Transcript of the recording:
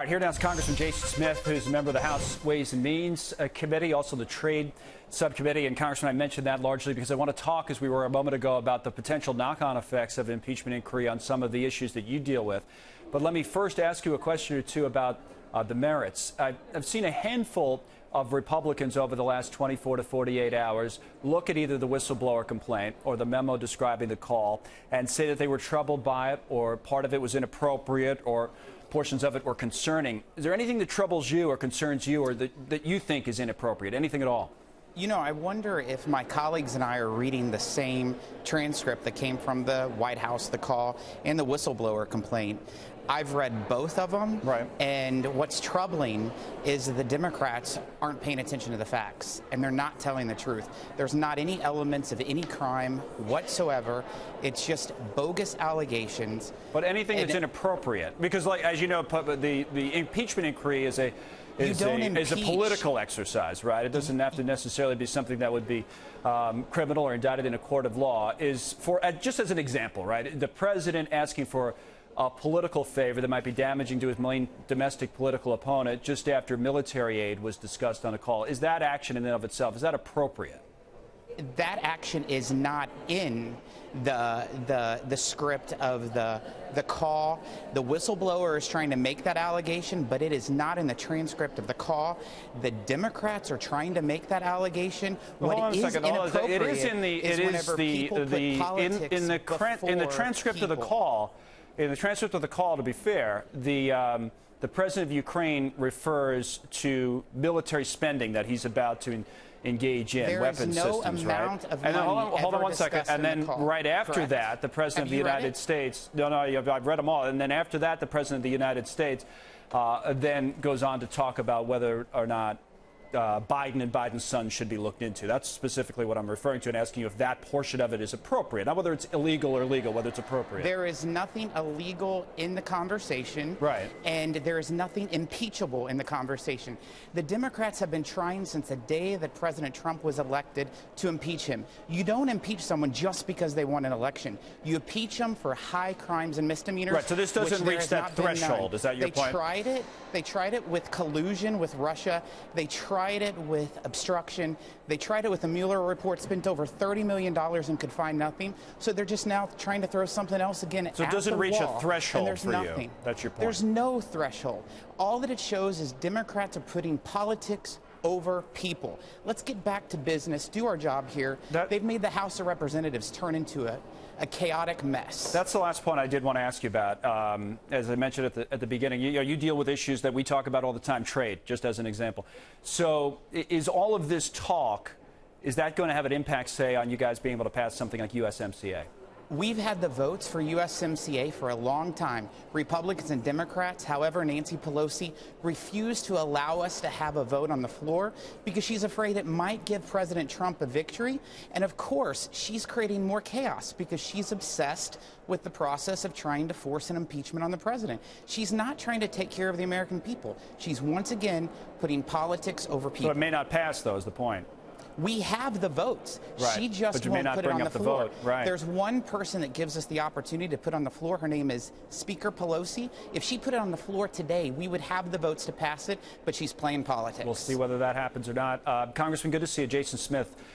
All right, here now is Congressman Jason Smith, who's a member of the House Ways and Means Committee, also the Trade Subcommittee. And Congressman, I mentioned that largely because I want to talk, as we were a moment ago, about the potential knock-on effects of an impeachment inquiry on some of the issues that you deal with. But let me first ask you a question or two about the merits. I've seen a handful of Republicans over the last 24 to 48 hours look at either the whistleblower complaint or the memo describing the call and say that they were troubled by it, or part of it was inappropriate, or portions of it were concerning. Is there anything that troubles you or concerns you, or that you think is inappropriate? Anything at all? You know, I wonder if my colleagues and I are reading the same transcript that came from the White House, the call, and the whistleblower complaint. I've read both of them, right. And what's troubling is that the Democrats aren't paying attention to the facts, and they're not telling the truth. There's not any elements of any crime whatsoever. It's just bogus allegations. But anything that's inappropriate, because, like, as you know, the impeachment inquiry is a political exercise, right? It doesn't have to necessarily be something that would be criminal or indicted in a court of law. Is for just as an example, right? The president asking for a political favor that might be damaging to his main domestic political opponent just after military aid was discussed on a call. Is that action in and of itself, is that appropriate? That action is not in the script of the call. The whistleblower is trying to make that allegation, but it is not in the transcript of the call. The Democrats are trying to make that allegation. Well, hold on a second. It is in the transcript of the call. In the transcript of the call, to be fair, the president of Ukraine refers to military spending that he's about to engage in, weapons systems, right? And then hold on one second. And then right after that, the president of the United States, I've read them all. And then after that, the president of the United States then goes on to talk about whether or not Biden and Biden's son should be looked into. That's specifically what I'm referring to, and asking you if that portion of it is appropriate. Not whether it's illegal or legal, whether it's appropriate. There is nothing illegal in the conversation. Right. And there is nothing impeachable in the conversation. The Democrats have been trying since the day that President Trump was elected to impeach him. You don't impeach someone just because they won an election. You impeach them for high crimes and misdemeanors. Right, so this doesn't reach that threshold. Is that your point? They tried it with collusion with Russia. They tried it with obstruction. They tried it with the Mueller report, spent over $30 million and could find nothing. So they're just now trying to throw something else again. So it doesn't reach a threshold for nothing. You. That's your point. There's no threshold. All that it shows is Democrats are putting politics over people. Let's get back to business, do our job here. They've made the House of Representatives turn into a chaotic mess. That's the last point I did want to ask you about. As I mentioned at the beginning, you deal with issues that we talk about all the time, trade, just as an example. So is all of this talk, is that going to have an impact, say, on you guys being able to pass something like USMCA? We've had the votes for USMCA for a long time. Republicans and Democrats, however, Nancy Pelosi refused to allow us to have a vote on the floor because she's afraid it might give President Trump a victory. And of course, she's creating more chaos because she's obsessed with the process of trying to force an impeachment on the president. She's not trying to take care of the American people. She's once again putting politics over people. So it may not pass, though, is the point. We have the votes. Right. She just won't put it on the floor. Vote. Right. There's one person that gives us the opportunity to put on the floor. Her name is Speaker Pelosi. If she put it on the floor today, we would have the votes to pass it, but she's playing politics. We'll see whether that happens or not. Congressman, good to see you. Jason Smith.